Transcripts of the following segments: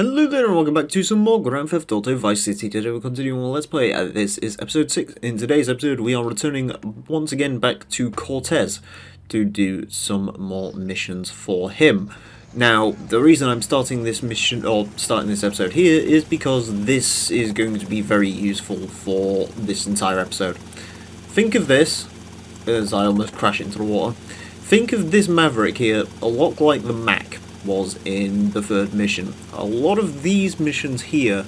Hello there and welcome back to some more Grand Theft Auto Vice City. Today we're continuing on Let's Play. This is episode 6. In today's episode we are returning once again back to Cortez to do some more missions for him. Now, the reason I'm starting this mission, or starting this episode here, is because this is going to be very useful for this entire episode. Think of this, as I almost crash into the water, think of this Maverick here a lot like the Mac was in the third mission. A lot of these missions here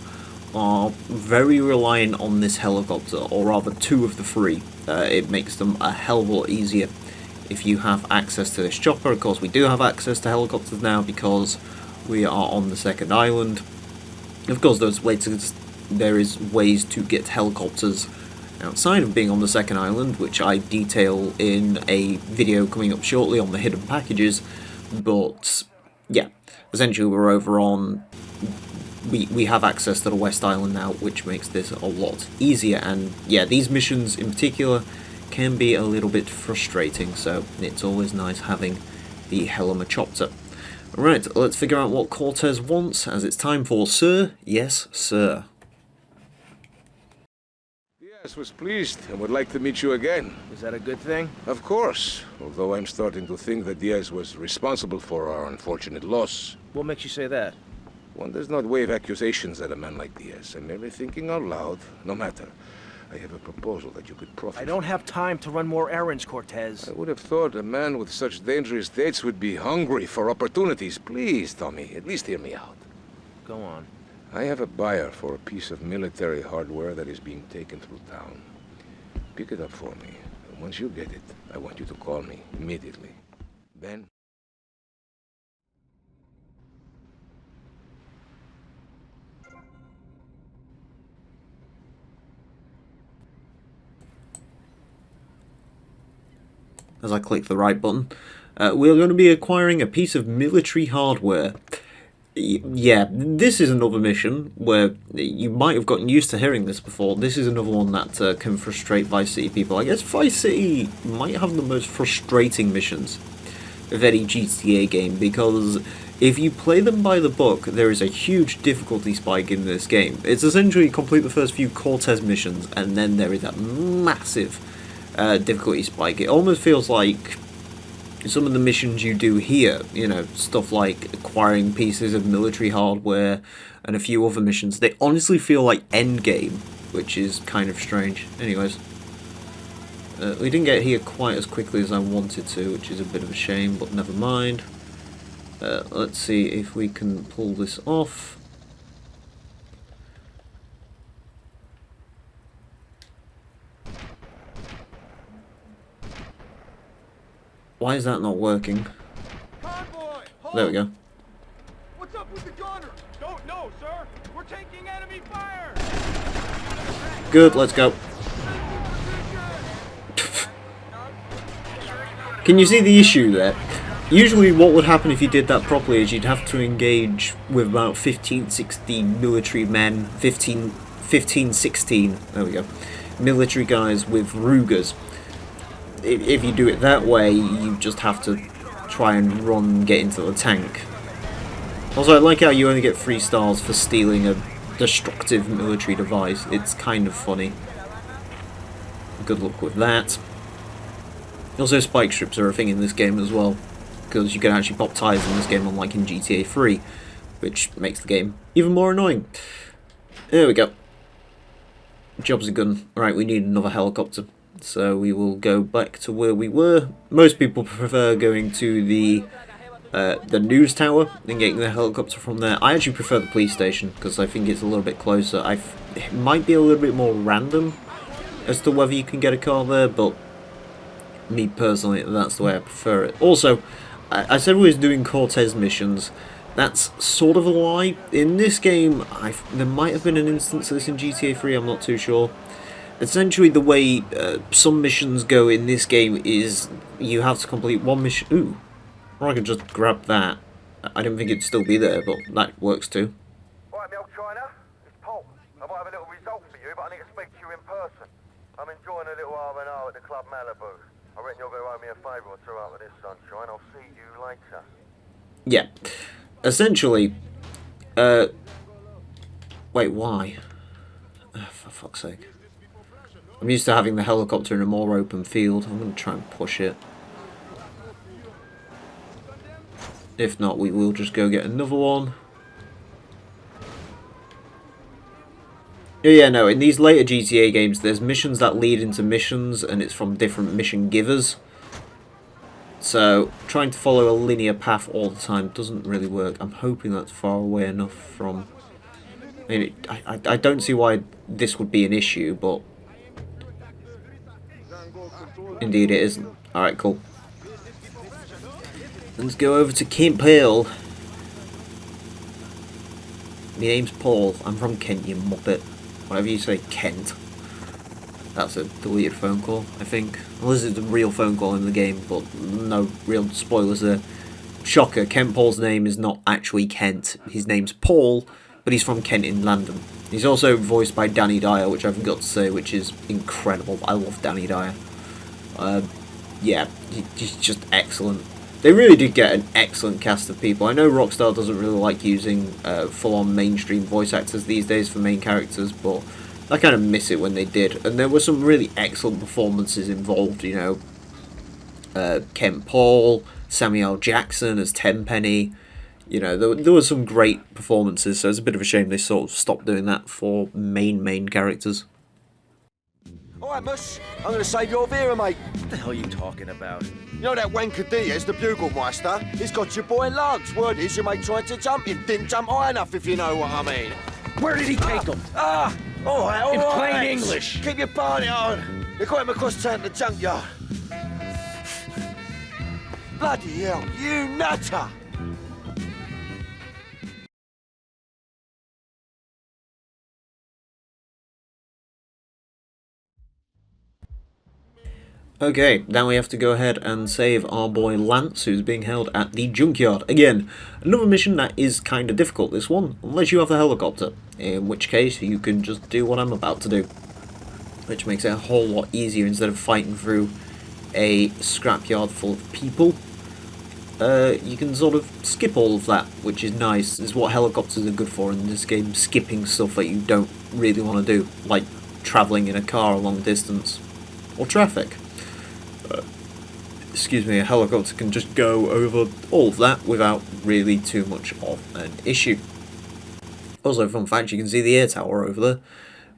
are very reliant on this helicopter, or rather two of the three. It makes them a hell of a lot easier if you have access to this chopper. Of course we do have access to helicopters now because we are on the second island. Of course there is ways to get helicopters outside of being on the second island, which I detail in a video coming up shortly on the hidden packages, but yeah, essentially we're over on, we have access to the West Island now, which makes this a lot easier. And yeah, these missions in particular can be a little bit frustrating, so it's always nice having the Helicopter. Alright, let's figure out what Cortez wants, as it's time for Sir, Yes Sir. Yes, was pleased and would like to meet you again. Is that a good thing? Of course, although I'm starting to think that Diaz was responsible for our unfortunate loss. What makes you say that? One does not wave accusations at a man like Diaz. I'm merely thinking out loud. No matter. I have a proposal that you could profit I don't have time to run more errands, Cortez. I would have thought a man with such dangerous dates would be hungry for opportunities. Please, Tommy, at least hear me out. Go on. I have a buyer for a piece of military hardware that is being taken through town. Pick it up for me. And once you get it, I want you to call me immediately. Then... As I click the right button, we're going to be acquiring a piece of military hardware. Yeah, this is another mission where you might have gotten used to hearing this before. This is another one that can frustrate Vice City people. I guess Vice City might have the most frustrating missions of any GTA game, because if you play them by the book, there is a huge difficulty spike in this game. It's essentially complete the first few Cortez missions, and then there is that massive difficulty spike. It almost feels like some of the missions you do here, you know, stuff like acquiring pieces of military hardware and a few other missions, they honestly feel like endgame, which is kind of strange. Anyways, we didn't get here quite as quickly as I wanted to, which is a bit of a shame, but never mind. Let's see if we can pull this off. Why is that not working? Convoy, There we go. What's up with the gunner? Don't know, sir. We're taking enemy fire. Good, let's go. Can you see the issue there? Usually what would happen if you did that properly is you'd have to engage with about 15, 16 military men, 15, 16, there we go, military guys with Rugers. If you do it that way, you just have to try and run, get into the tank. Also, I like how you only get 3 stars for stealing a destructive military device. It's kind of funny. Good luck with that. Also, spike strips are a thing in this game as well, because you can actually pop tires in this game, unlike in GTA 3, which makes the game even more annoying. There we go. Job's a gun. Right, we need another helicopter. So we will go back to where we were. Most people prefer going to the news tower and getting the helicopter from there. I actually prefer the police station because I think it's a little bit closer. It might be a little bit more random as to whether you can get a car there, but me personally, that's the way I prefer it. Also, I said we was doing Cortez missions. That's sort of a lie. In this game, there might have been an instance of this in GTA 3, I'm not too sure. Essentially, the way some missions go in this game is you have to complete one mission. Ooh, or I could just grab that. I didn't think it'd still be there, but that works too. Right, Emile, China, it's Paul. I might have a little result for you, but I need to speak to you in person. I'm enjoying a little R&R at the Club Malibu. I reckon you're going to owe me a favour or two out of this, sunshine. I'll see you later. Yeah, essentially, Wait, why? For fuck's sake. I'm used to having the helicopter in a more open field. I'm going to try and push it. If not, we will just go get another one. Yeah, no, in these later GTA games, there's missions that lead into missions, and it's from different mission givers. So, trying to follow a linear path all the time doesn't really work. I'm hoping that's far away enough from... I mean, I don't see why this would be an issue, but... Indeed it isn't. Alright, cool. Let's go over to Kent Hill. My name's Paul. I'm from Kent, you muppet. Whatever you say, Kent. That's a deleted phone call, I think. Unless it's a real phone call in the game, but no real spoilers there. Shocker, Kent Paul's name is not actually Kent. His name's Paul, but he's from Kent in London. He's also voiced by Danny Dyer, which I forgot to say, which is incredible. I love Danny Dyer. Yeah, he's just excellent. They really did get an excellent cast of people. I know Rockstar doesn't really like using full-on mainstream voice actors these days for main characters, but I kind of miss it when they did. And there were some really excellent performances involved, you know. Kent Paul, Samuel Jackson as Tenpenny. You know, there were some great performances, so it's a bit of a shame they sort of stopped doing that for main characters. Alright, Mus, I'm gonna save your Vera, mate. What the hell are you talking about? You know that wanker Diaz, the Bugelmeister? He's got your boy lugs. Word is your mate tried to jump him. Didn't jump high enough, if you know what I mean. Where did he take him? Alright, In plain English. Keep your party on. They got him across town to the junkyard. Bloody hell, you nutter! Okay, now we have to go ahead and save our boy Lance, who's being held at the junkyard. Again, another mission that is kind of difficult, this one, unless you have the helicopter, in which case you can just do what I'm about to do, which makes it a whole lot easier instead of fighting through a scrapyard full of people. You can sort of skip all of that, which is nice. It's what helicopters are good for in this game, skipping stuff that you don't really want to do, like travelling in a car a long distance, or traffic. Excuse me, a helicopter can just go over all of that without really too much of an issue. Also, fun fact, you can see the air tower over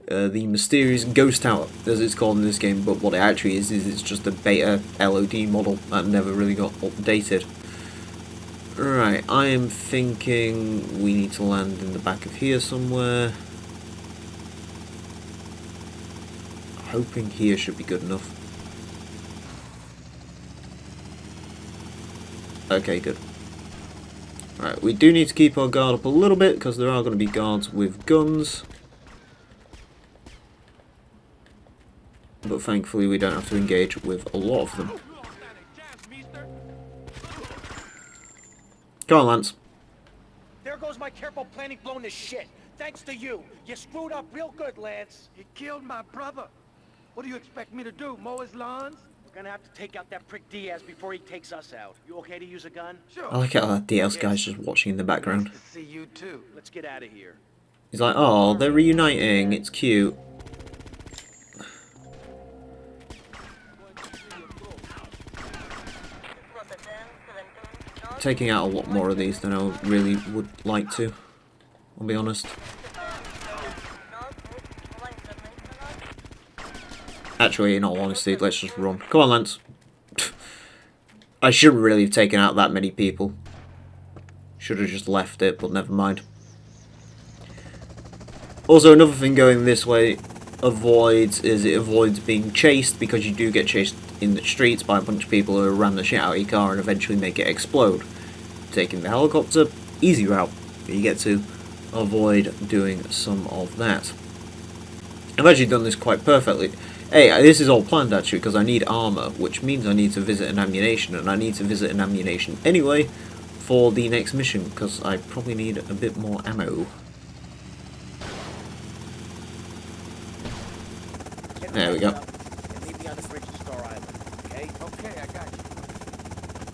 there. The mysterious ghost tower, as it's called in this game, but what it actually is it's just a beta LOD model that never really got updated. Right, I am thinking we need to land in the back of here somewhere. Hoping here should be good enough. Okay, good. Right, we do need to keep our guard up a little bit because there are going to be guards with guns. But thankfully we don't have to engage with a lot of them. Come on, Lance. There goes my careful planning blown to shit. Thanks to you. You screwed up real good, Lance. You killed my brother. What do you expect me to do, mow his lawns? We're gonna have to take out that prick Diaz before he takes us out. You okay to use a gun? Sure. I like how that DS guy's just watching in the background. Nice to see you too. Let's get out of here. He's like, oh, they're reuniting, it's cute. Taking out a lot more of these than I really would like to, I'll be honest. Actually, in all honesty, let's just run. Come on, Lance. I shouldn't really have taken out that many people. Should have just left it, but never mind. Also, another thing going this way avoids being chased, because you do get chased in the streets by a bunch of people who ram the shit out of your car and eventually make it explode. Taking the helicopter, easy route. You get to avoid doing some of that. I've actually done this quite perfectly. Hey, this is all planned actually, because I need armor, which means I need to visit an ammunition, and I need to visit an ammunition anyway for the next mission, because I probably need a bit more ammo. There we go.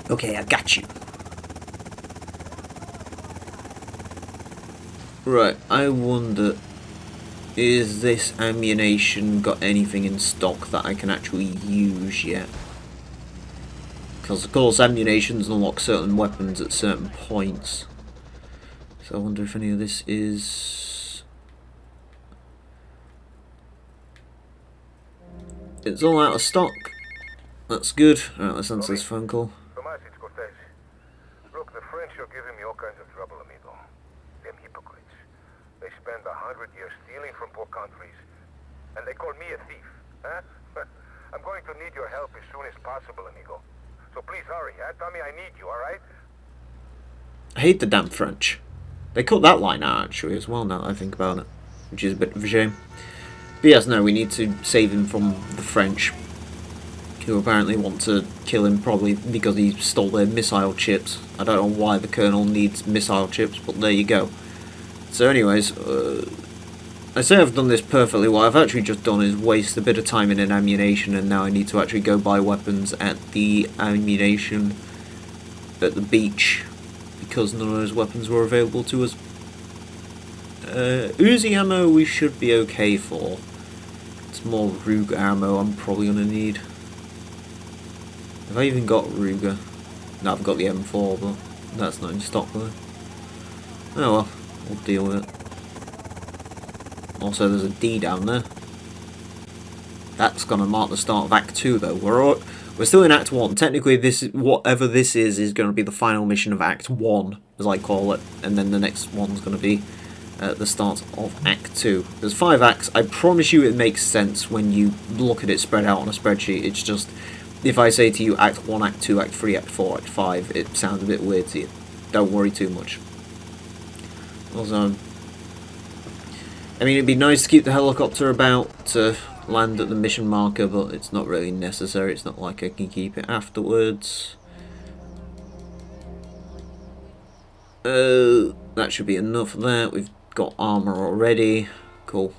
Okay, I got you. Right, I wonder Is this ammunition got anything in stock that I can actually use yet? Because of course ammunitions unlock certain weapons at certain points. So I wonder if any of this is... It's all out of stock. That's good. Alright, let's answer this phone call. Tomas, it's Cortez. Look, the French are giving me all kinds of trouble, amigo. Them hypocrites. They spend 100 years stealing from poor countries, and they call me a thief, huh? I'm going to need your help as soon as possible, amigo. So please hurry, huh? Tell me I need you, alright? I hate the damn French. They cut that line out actually as well now that I think about it, which is a bit of a shame. But yes, no, we need to save him from the French, who apparently want to kill him probably because he stole their missile chips. I don't know why the Colonel needs missile chips, but there you go. So anyways, I say I've done this perfectly. What I've actually just done is waste a bit of time in an ammunition, and now I need to actually go buy weapons at the ammunition at the beach, because none of those weapons were available to us. Uzi ammo we should be okay for. It's more Ruger ammo I'm probably going to need. Have I even got Ruger? No, I've got the M4, but that's not in stock though. Oh well, we'll deal with it. Also, there's a D down there. That's going to mark the start of Act 2 though. We're still in Act 1. Technically, this is, whatever this is going to be the final mission of Act 1, as I call it. And then the next one's going to be the start of Act 2. There's 5 acts. I promise you it makes sense when you look at it spread out on a spreadsheet. It's just, if I say to you Act 1, Act 2, Act 3, Act 4, Act 5, it sounds a bit weird to you. Don't worry too much. Also, I mean, it'd be nice to keep the helicopter about to land at the mission marker, but it's not really necessary. It's not like I can keep it afterwards. That should be enough of that. We've got armor already. Cool.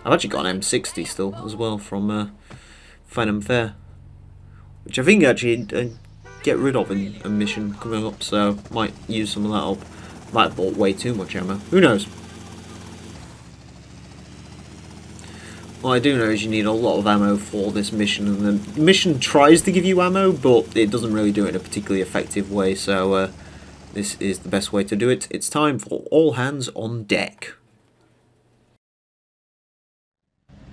I've actually got an M60 still as well from Phantom Fair, which I think actually get rid of in a mission coming up, so might use some of that up. Might have bought way too much ammo. Who knows? What I do know is you need a lot of ammo for this mission, and the mission tries to give you ammo, but it doesn't really do it in a particularly effective way, so this is the best way to do it. It's time for all hands on deck.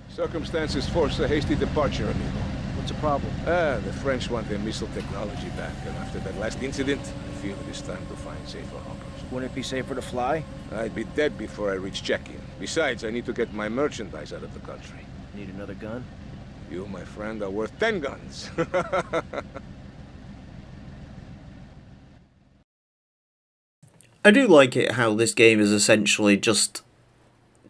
Circumstances force a hasty departure, amigo. What's the problem? The French want their missile technology back, and after that last incident, I feel it is time to find safer harbors. Wouldn't it be safer to fly? I'd be dead before I reach check-in. Besides, I need to get my merchandise out of the country. Need another gun? You, my friend, are worth 10 guns. I do like it how this game is essentially just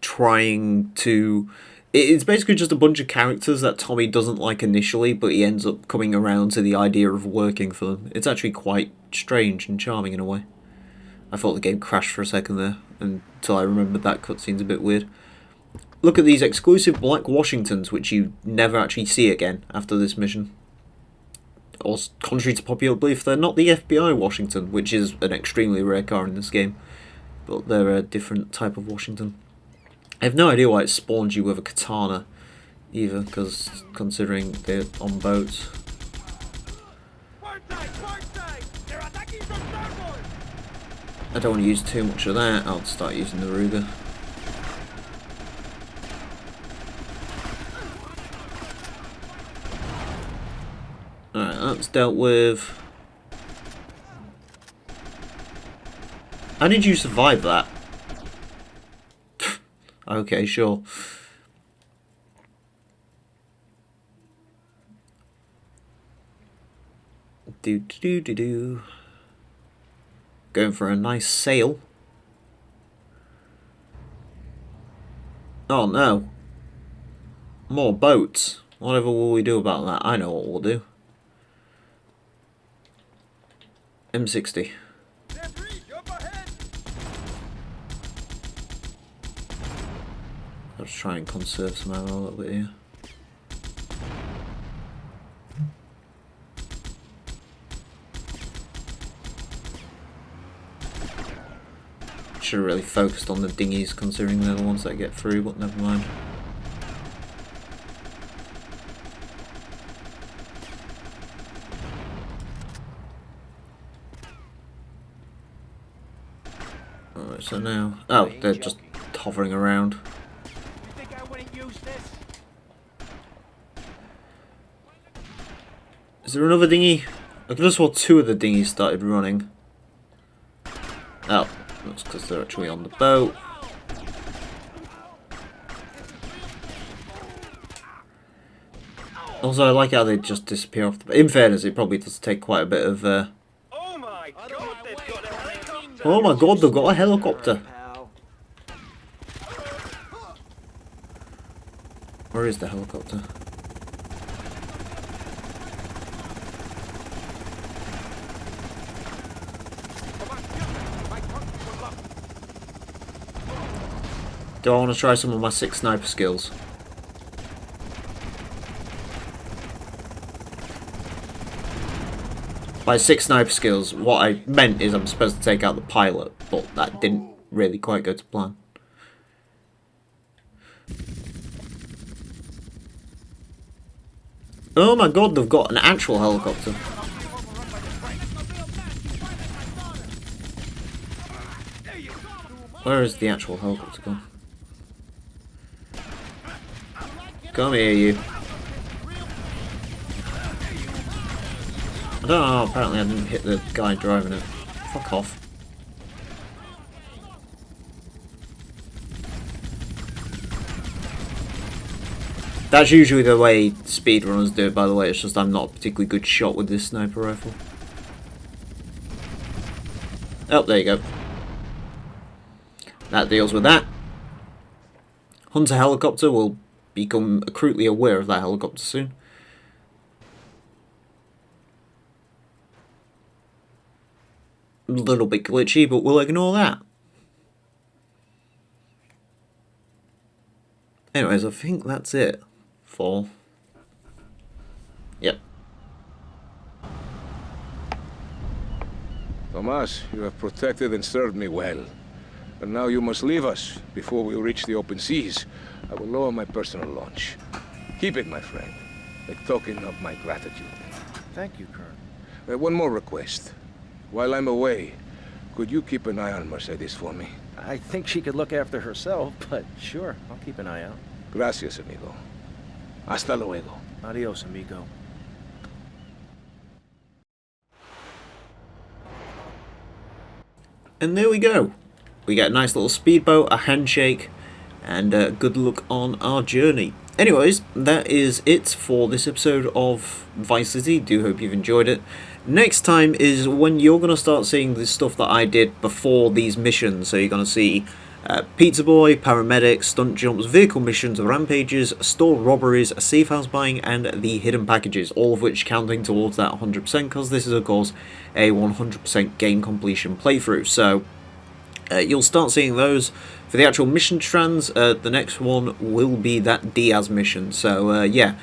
trying to... It's basically just a bunch of characters that Tommy doesn't like initially, but he ends up coming around to the idea of working for them. It's actually quite strange and charming in a way. I thought the game crashed for a second there, until I remembered that cutscene's a bit weird. Look at these exclusive Black Washingtons, which you never actually see again after this mission. Or, contrary to popular belief, they're not the FBI Washington, which is an extremely rare car in this game. But they're a different type of Washington. I have no idea why it spawns you with a katana, either, because considering they're on boats. I don't want to use too much of that. I'll start using the Ruger. Alright, that's dealt with. How did you survive that? Okay, sure. Do. Going for a nice sail. Oh no. More boats. Whatever will we do about that? I know what we'll do. M60. I'll just try and conserve some ammo a little bit here. Should have really focused on the dinghies, considering they're the ones that get through, but never mind. Alright, so now... Oh, they're just hovering around. You think I wouldn't use this? Is there another dinghy? I just saw two of the dinghies started running. Oh, that's because they're actually on the boat. Also, I like how they just disappear off the boat. In fairness, it probably does take quite a bit of... Oh my god, they've got a helicopter! Oh my god, they've got a helicopter. Where is the helicopter? Do I want to try some of my 6 sniper skills? By 6 sniper skills, what I meant is I'm supposed to take out the pilot, but that didn't really quite go to plan. Oh my god, they've got an actual helicopter. Where is the actual helicopter gone? Come here, you. I don't know, apparently I didn't hit the guy driving it. Fuck off. That's usually the way speedrunners do it, by the way. It's just I'm not a particularly good shot with this sniper rifle. Oh, there you go. That deals with that. Hunter helicopter will become acutely aware of that helicopter soon. A little bit glitchy, but we'll ignore that. Anyways, I think that's it for... Yep. Tomas, you have protected and served me well. But now you must leave us before we reach the open seas. I will lower my personal launch. Keep it, my friend, a token of my gratitude. Thank you, Colonel. One more request. While I'm away, could you keep an eye on Mercedes for me? I think she could look after herself, but sure, I'll keep an eye out. Gracias, amigo. Hasta luego. Adios, amigo. And there we go. We get a nice little speedboat, a handshake, and good luck on our journey. Anyways, that is it for this episode of Vice City. Do hope you've enjoyed it. Next time is when you're going to start seeing the stuff that I did before these missions. So you're going to see Pizza Boy, paramedics, stunt jumps, vehicle missions, rampages, store robberies, safe house buying, and the hidden packages, all of which counting towards that 100%, because this is of course a 100% game completion playthrough. So you'll start seeing those. For the actual mission strands, the next one will be that Diaz mission. So yeah,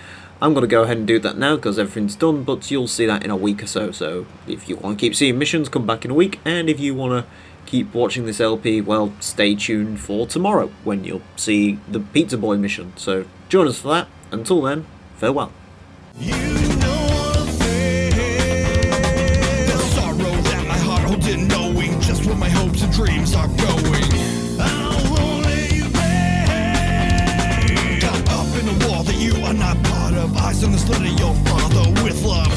I'm going to go ahead and do that now because everything's done, but you'll see that in a week or so. So if you want to keep seeing missions, come back in a week, and if you want to keep watching this LP, well, stay tuned for tomorrow when you'll see the Pizza Boy mission. So join us for that. Until then, farewell. You know the fear, the sorrow that my heart holds in knowing just where my hopes and dreams are going. I'll only you bear. Got up in a war that you are not part of. Eyes on the slit of your father with love.